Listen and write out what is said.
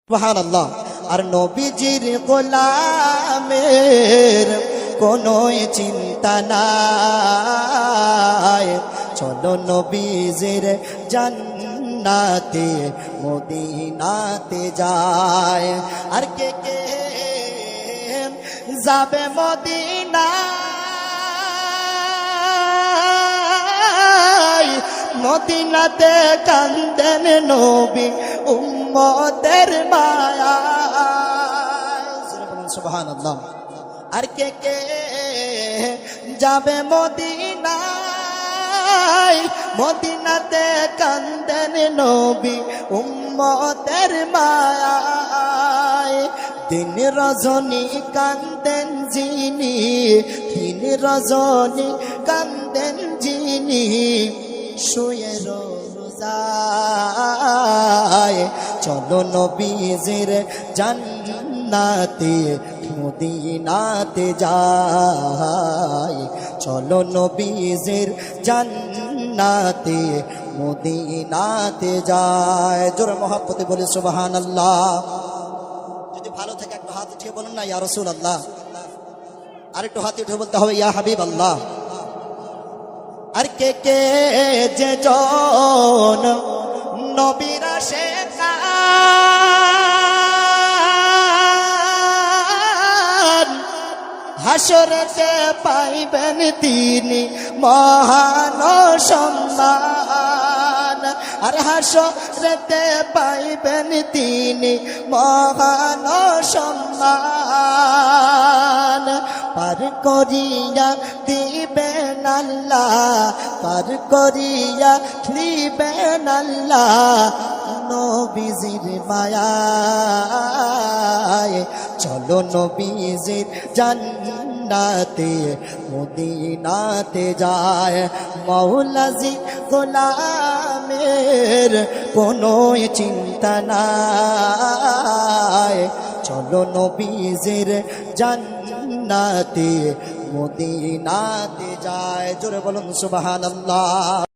সুবহানাল্লাহ। আর নবীজির গোলামের কোনো চিন্তা নাই, চলো নবীজির জান্নাতে মদিনাতে যায়। আর কে কে যাবে মদিনায়, মদিনাতে কান্দেন নবী উম্মতের মায়া। সুবহানাল্লাহ। আর কে কে যাবে মদিনায়, মদিনাতে কান্দেন নবী উম্মতের মায়ায়। দিন রজনী কান্দেন যিনি, দিন রজনী কান্দেন যিনি, শুয়ে রোজায়। চলো নবীজির জান্নাতে মদিনাতে যায়, চলো নবীজির জান্নাতে মদিনাতে যায়। জোরে মহব্বতে বলি সুবহানাল্লাহ। যদি ভালো থাকে একটু হাত উঠিয়ে বলুন না ইয়া রাসূলুল্লাহ। আর একটু হাত উঠিয়ে বলতে হবে ইয়া হাবিবাল্লাহ। আর কে কে যে জন নবীর আশিকান, হাসরেতে পাইবেন তিনি মহান সম্মান। আর হাসরেতে পাইবেন তিনি মহান সম্মান। পার করিয়া দিবেন আল্লাহ, পার করিয়া দিবেন আল্লাহ নবীজির মায়ায়। চলো নবীজির জান্নাতে মদিনাতে যায়। মৌলাজি গোলামের কোনো চিন্তা নাই, চলো নবীজির জান্নাতে মদিনাতে যায়। জোরে বলুন সুবহানাল্লাহ।